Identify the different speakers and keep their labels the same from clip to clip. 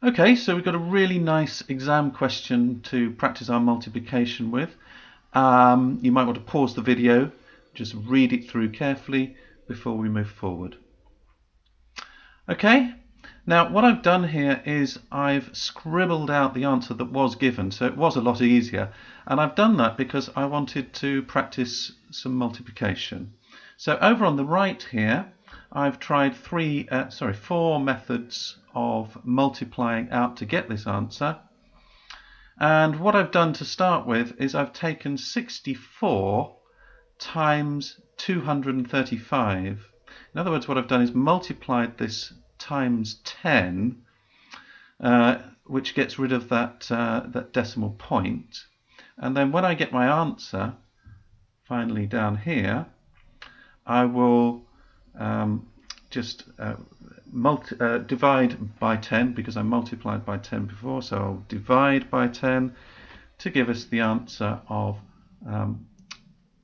Speaker 1: Okay, so we've got a really nice exam question to practice our multiplication with. You might want to pause the video, just read it through carefully before we move forward. Okay, now what I've done here is I've scribbled out the answer that was given, so it was a lot easier, and I've done that because I wanted to practice some multiplication. So over on the right here, I've tried four methods of multiplying out to get this answer. And what I've done to start with is I've taken 64 times 235. In other words, what I've done is multiplied this times 10, which gets rid of that decimal point. And then when I get my answer, finally down here, I will just divide by 10 because I multiplied by 10 before, so I'll divide by 10 to give us the answer of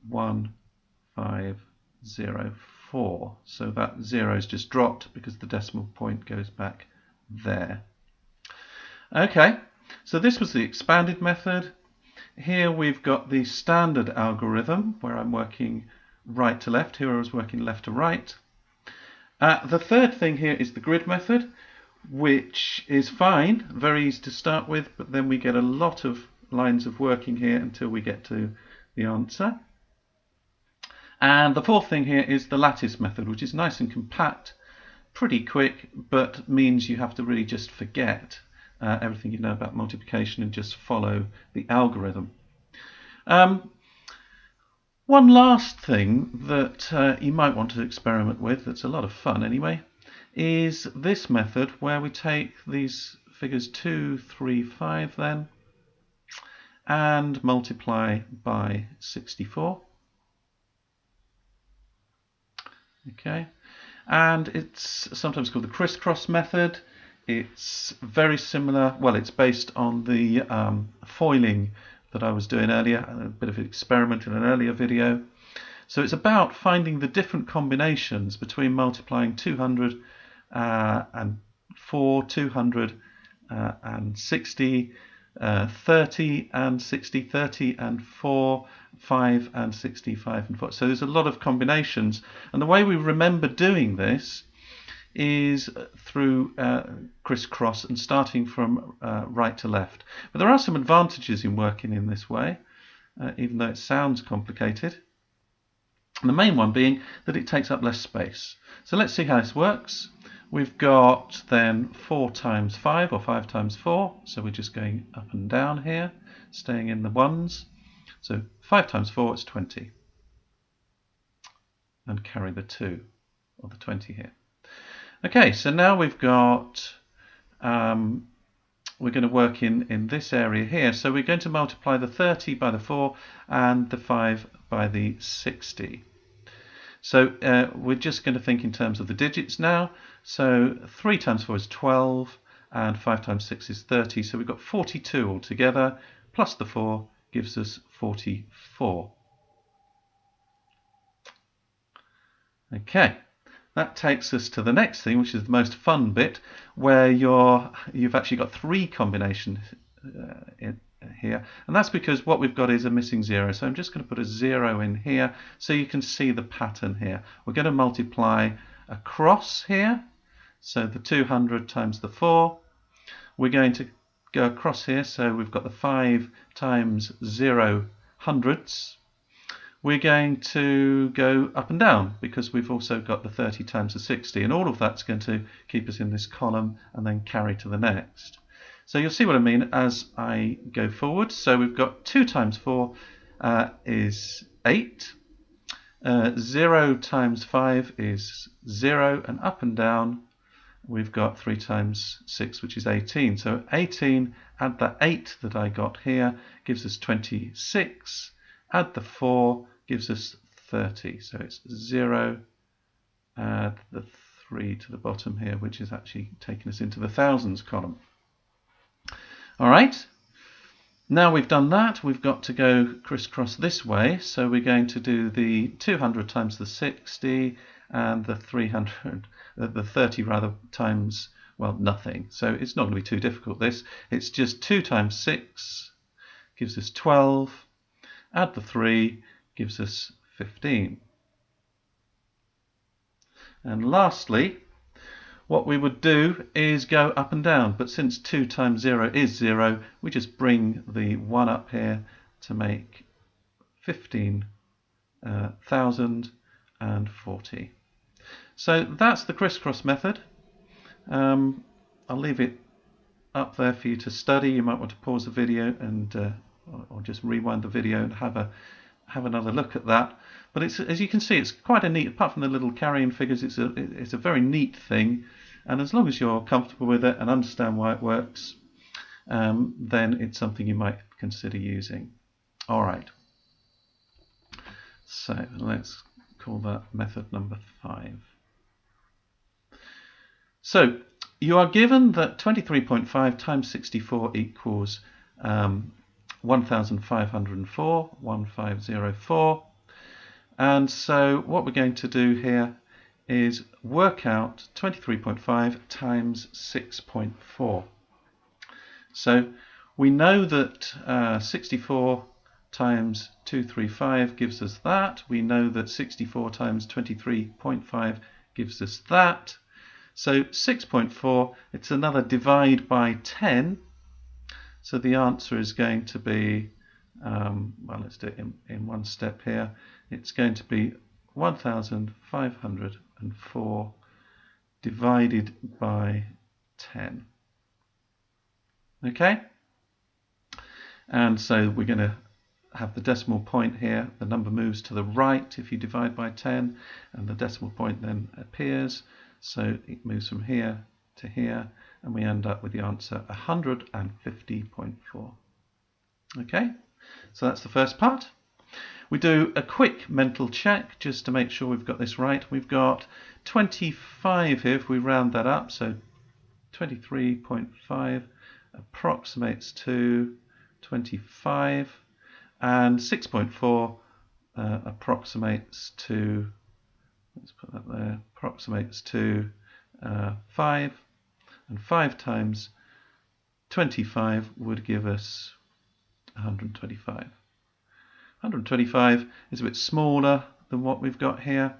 Speaker 1: 1504. So that 0 is just dropped because the decimal point goes back there. Okay, so this was the expanded method. Here we've got the standard algorithm where I'm working right to left. Here I was working left to right. The third thing here is the grid method, which is fine, very easy to start with, but then we get a lot of lines of working here until we get to the answer. And the fourth thing here is the lattice method, which is nice and compact, pretty quick, but means you have to really just forget everything you know about multiplication and just follow the algorithm. One last thing that you might want to experiment with, that's a lot of fun anyway, is this method where we take these figures 2, 3, 5 then and multiply by 64. Okay, and it's sometimes called the Criss Cross method. It's very similar, well, it's based on the foiling that I was doing earlier, a bit of an experiment in an earlier video. So it's about finding the different combinations between multiplying 200 and 4, 200 and 60, 30 and 60, 30 and 4, 5 and 60, 5 and 4. So there's a lot of combinations, and the way we remember doing this is through Criss Cross and starting from right to left. But there are some advantages in working in this way, even though it sounds complicated. And the main one being that it takes up less space. So let's see how this works. We've got then 4 times 5 or 5 times 4. So we're just going up and down here, staying in the ones. So 5 times 4 is 20. And carry the 2 or the 20 here. Okay, so now we've got, we're going to work in this area here. So we're going to multiply the 30 by the 4 and the 5 by the 60. So we're just going to think in terms of the digits now. So 3 times 4 is 12 and 5 times 6 is 30. So we've got 42 altogether, plus the 4 gives us 44. Okay. That takes us to the next thing, which is the most fun bit, where you've actually got 3 combinations here, and that's because what we've got is a missing 0. So I'm just going to put a 0 in here so you can see the pattern here. We're going to multiply across here, so the 200 times the 4. We're going to go across here, so we've got the 5 times 0 hundredths. We're going to go up and down because we've also got the 30 times the 60, and all of that's going to keep us in this column and then carry to the next. So you'll see what I mean as I go forward. So we've got 2 times 4 is 8, 0 times 5 is 0, and up and down we've got 3 times 6, which is 18. So 18, add the 8 that I got here, gives us 26. Add the 4, gives us 30. So it's 0, add the 3 to the bottom here, which is actually taking us into the thousands column. All right, now we've done that, we've got to go crisscross this way. So we're going to do the 200 times the 60 and the 300, the 30 rather, times well, nothing. So it's not going to be too difficult, this. It's just 2 times 6 gives us 12. Add the 3 gives us 15. And lastly, what we would do is go up and down, but since 2 times 0 is 0, we just bring the 1 up here to make 15,040. So that's the crisscross method. I'll leave it up there for you to study. You might want to pause the video and or just rewind the video and have another look at that. But it's, as you can see, it's quite a neat, apart from the little carrying figures, it's a very neat thing. And as long as you're comfortable with it and understand why it works, then it's something you might consider using. All right. So let's call that method number 5. So you are given that 23.5 times 64 equals 1504, 1504. And so what we're going to do here is work out 23.5 times 6.4. So we know that 64 times 235 gives us that. We know that 64 times 23.5 gives us that. So 6.4, it's another divide by 10. So the answer is going to be, well, let's do it in one step here. It's going to be 1504 divided by 10. Okay? And so we're going to have the decimal point here. The number moves to the right if you divide by 10, and the decimal point then appears. So it moves from here to here, and we end up with the answer 150.4. Okay, so that's the first part. We do a quick mental check just to make sure we've got this right. We've got 25 here if we round that up, so 23.5 approximates to 25, and 6.4 approximates to, let's put that there, approximates to 5, and 5 times 25 would give us 125. 125 is a bit smaller than what we've got here,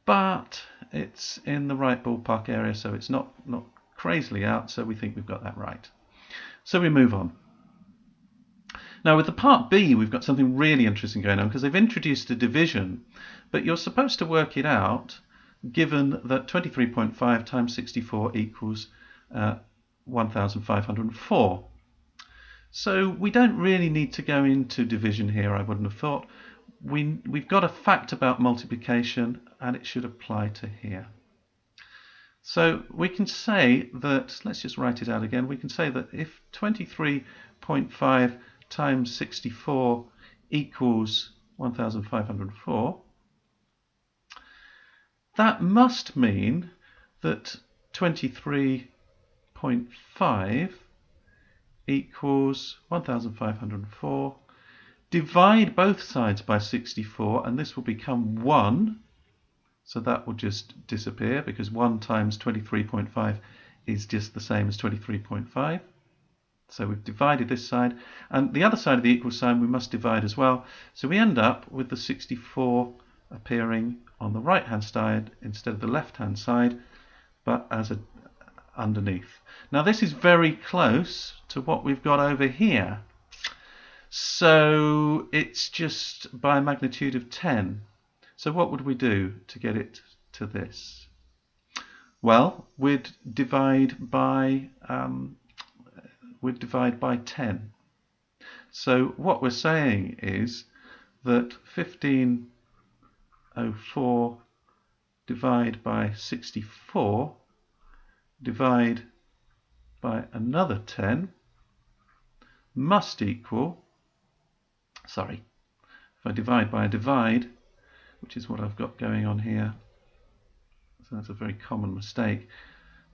Speaker 1: but it's in the right ballpark area, so it's not crazily out, so we think we've got that right. So we move on. Now with the part B, we've got something really interesting going on because they've introduced a division, but you're supposed to work it out given that 23.5 times 64 equals 1504. So we don't really need to go into division here, I wouldn't have thought. We've got a fact about multiplication, and it should apply to here. So we can say that, let's just write it out again, we can say that if 23.5 times 64 equals 1504, that must mean that 23.5 equals 1504. Divide both sides by 64, and this will become 1. So that will just disappear because 1 times 23.5 is just the same as 23.5. So we've divided this side, and the other side of the equal sign we must divide as well. So we end up with the 64 appearing on the right hand side instead of the left hand side, but as a underneath. Now this is very close to what we've got over here. So it's just by a magnitude of 10. So what would we do to get it to this? Well, we'd divide by 10. So what we're saying is that 1504 divide by 64 divide by another 10 must equal, sorry, if I divide by a divide, which is what I've got going on here, so that's a very common mistake,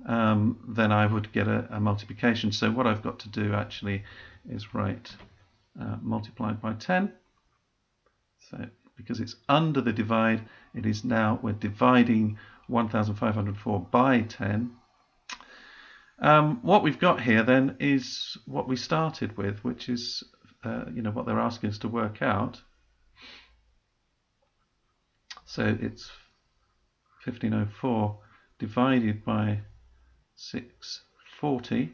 Speaker 1: then I would get a multiplication. So what I've got to do actually is write multiplied by 10. So because it's under the divide, we're dividing 1504 by 10. What we've got here then is what we started with, which is what they're asking us to work out. So it's 1504 divided by 640,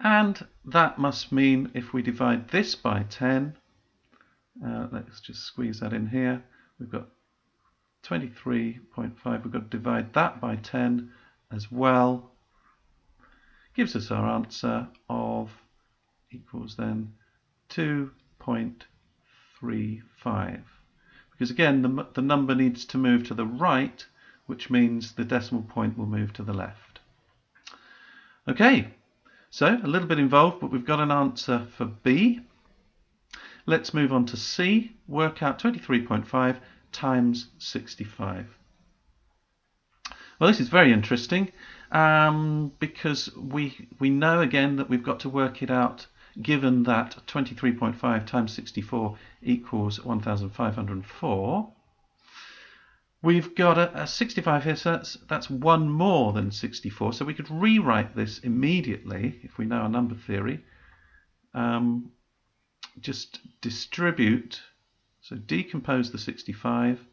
Speaker 1: and that must mean if we divide this by 10, let's just squeeze that in here, we've got 23.5, we've got to divide that by 10 as well, gives us our answer of equals then 2.35, because again the number needs to move to the right, which means the decimal point will move to the left. Okay, so a little bit involved, but we've got an answer for B. Let's move on to C. Work out 23.5 times 65. Well, this is very interesting because we know again that we've got to work it out given that 23.5 times 64 equals 1504. We've got a 65 here, so that's one more than 64. So we could rewrite this immediately if we know our number theory. Just distribute, so decompose the 65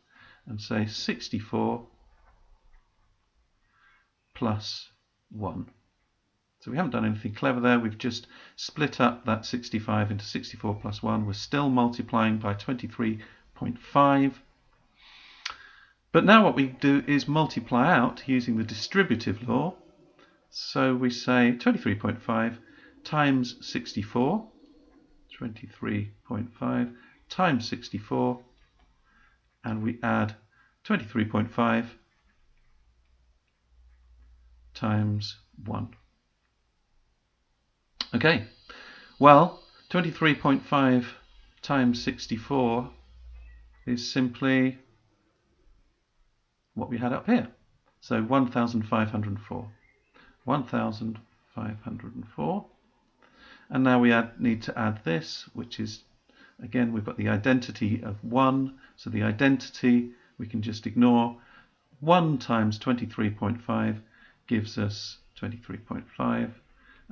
Speaker 1: and say 64 plus 1. So we haven't done anything clever there, we've just split up that 65 into 64 plus 1. We're still multiplying by 23.5. But now what we do is multiply out using the distributive law. So we say 23.5 times 64, 23.5 times 64, and we add 23.5 times 1. Okay, well, 23.5 times 64 is simply what we had up here. So 1,504. 1,504. And now we need to add this, which is, again, we've got the identity of 1. So the identity we can just ignore. 1 times 23.5 gives us 23.5.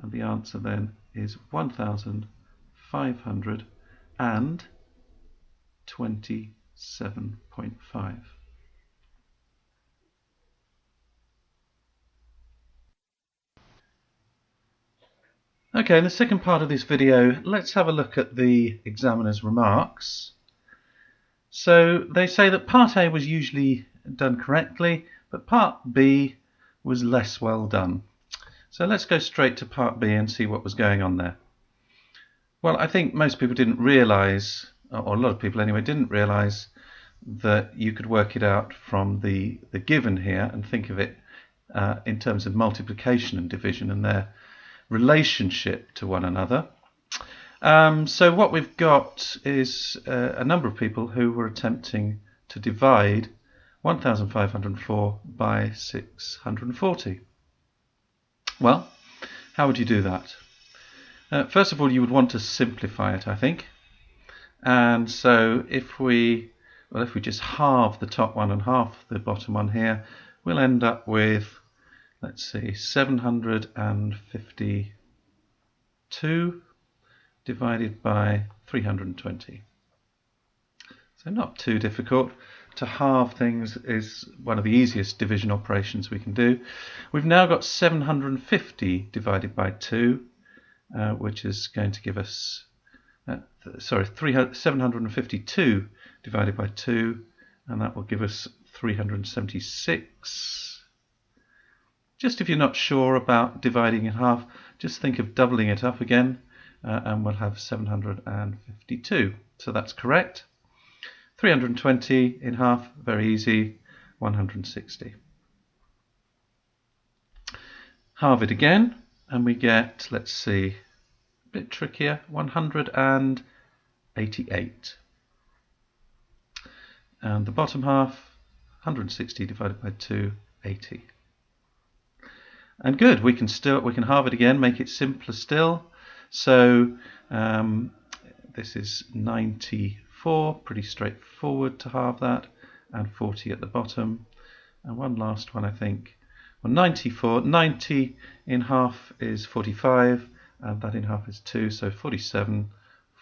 Speaker 1: And the answer then is 1,527.5. Okay, in the second part of this video, let's have a look at the examiner's remarks. So they say that part A was usually done correctly, but part B was less well done. So let's go straight to part B and see what was going on there. Well, I think most people didn't realise, or a lot of people anyway, didn't realise that you could work it out from the given here and think of it in terms of multiplication and division and their relationship to one another. So what we've got is a number of people who were attempting to divide 1,504 by 640. Well, how would you do that? First of all, you would want to simplify it, I think. And so if we just halve the top one and half the bottom one here, we'll end up with, let's see, 752 divided by 320. So not too difficult. To halve things is one of the easiest division operations we can do. We've now got 750 divided by 2, which is going to give us, 752 divided by 2, and that will give us 376. Just if you're not sure about dividing in half, just think of doubling it up again, and we'll have 752. So that's correct. 320 in half, very easy, 160. Halve it again, and we get, let's see, a bit trickier, 188. And the bottom half, 160 divided by 2, 80. And good, we can halve it again, make it simpler still. So this is 94, pretty straightforward to halve that, and 40 at the bottom. And one last one, I think, Well, 94, 90 in half is 45, and that in half is 2, so 47.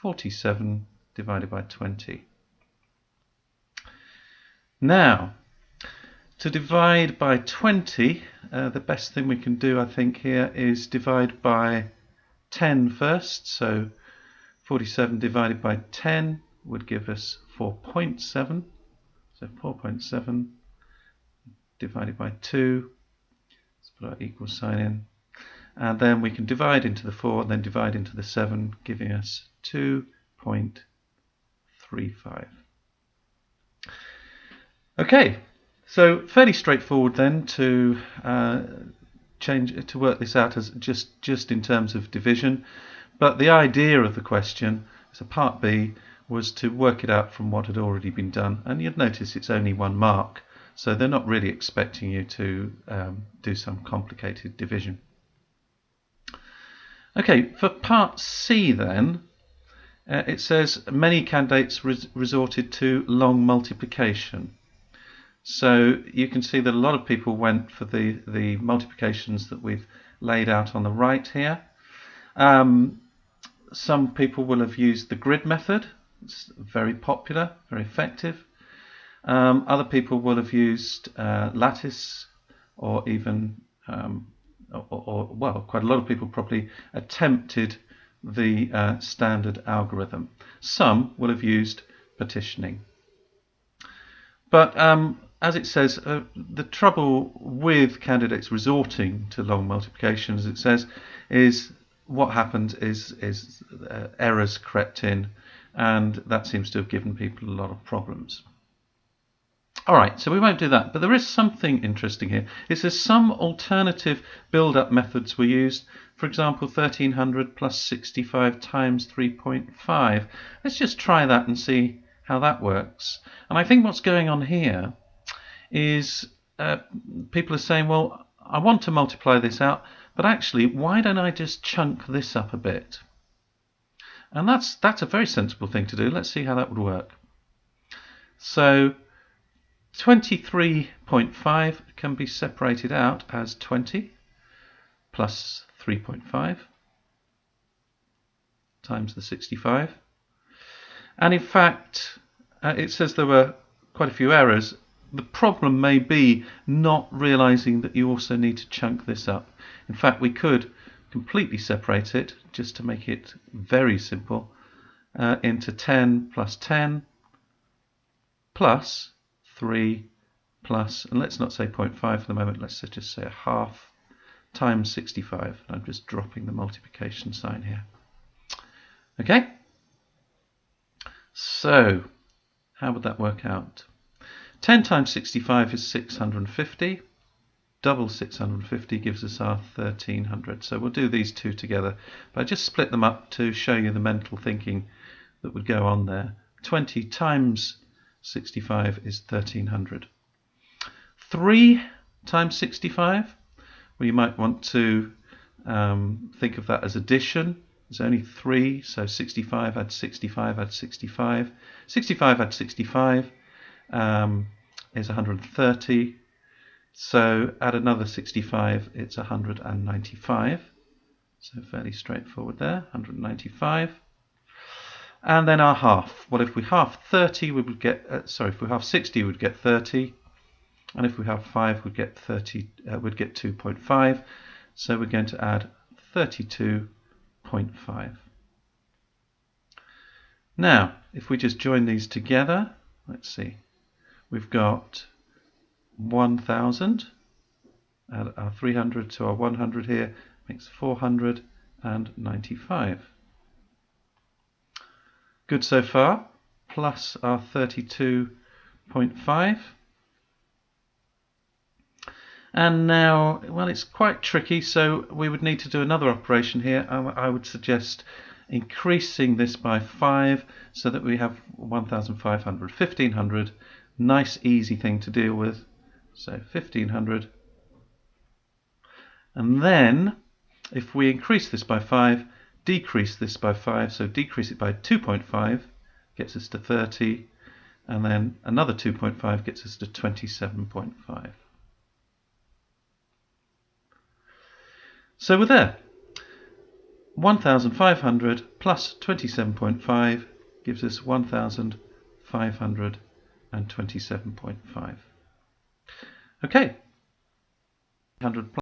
Speaker 1: 47 divided by 20. Now, to divide by 20, the best thing we can do, I think, here is divide by 10 first. So 47 divided by 10 would give us 4.7. So 4.7 divided by 2. Let's put our equal sign in. And then we can divide into the 4 and then divide into the 7, giving us 2.35. Okay, so fairly straightforward then to work this out as just in terms of division. But the idea of the question, so part B, was to work it out from what had already been done. And you'd notice it's only 1 mark, so they're not really expecting you to do some complicated division. Okay, for part C then, it says many candidates resorted to long multiplication. So you can see that a lot of people went for the multiplications that we've laid out on the right here. Some people will have used the grid method. It's very popular, very effective. Other people will have used lattice, or even, well, quite a lot of people probably attempted the standard algorithm. Some will have used petitioning. But as it says, the trouble with candidates resorting to long multiplication, as it says, is what happens is errors crept in, and that seems to have given people a lot of problems. Alright, so we won't do that, but there is something interesting here. It says some alternative build-up methods were used. For example, 1300 plus 65 times 3.5. Let's just try that and see how that works. And I think what's going on here is people are saying, well, I want to multiply this out, but actually, why don't I just chunk this up a bit? And that's a very sensible thing to do. Let's see how that would work. So 23.5 can be separated out as 20 plus 3.5 times the 65. And in fact, it says there were quite a few errors. The problem may be not realizing that you also need to chunk this up. In fact, we could completely separate it, just to make it very simple, into 10 plus 10 plus 3 plus, and let's not say 0.5 for the moment, let's just say a half, times 65. I'm just dropping the multiplication sign here. Okay? So, how would that work out? 10 times 65 is 650. Double 650 gives us our 1300. So we'll do these two together. But I just split them up to show you the mental thinking that would go on there. 20 times 65 is 1300. 3 times 65, well, you might want to think of that as addition. There's only 3, so 65 add 65 add 65. 65 add 65 is 130. So add another 65, it's 195. So fairly straightforward there, 195. And then our half. Well, if we half 30, we would get. If we half 60, we would get 30. And if we have 5, we'd get 30. We'd get 2.5. So we're going to add 32.5. Now, if we just join these together, let's see. We've got 1,000. Add our 300 to our 100 here makes 495. Good so far. Plus our 32.5. And now, well, it's quite tricky, so we would need to do another operation here. I would suggest increasing this by 5 so that we have 1,500, 1,500. Nice, easy thing to deal with. So 1,500. And then, if we increase this by 5, decrease this by 5, so decrease it by 2.5, gets us to 30, and then another 2.5 gets us to 27.5. So we're there. 1,500 plus 27.5 gives us 1,527.5. Okay. 100 plus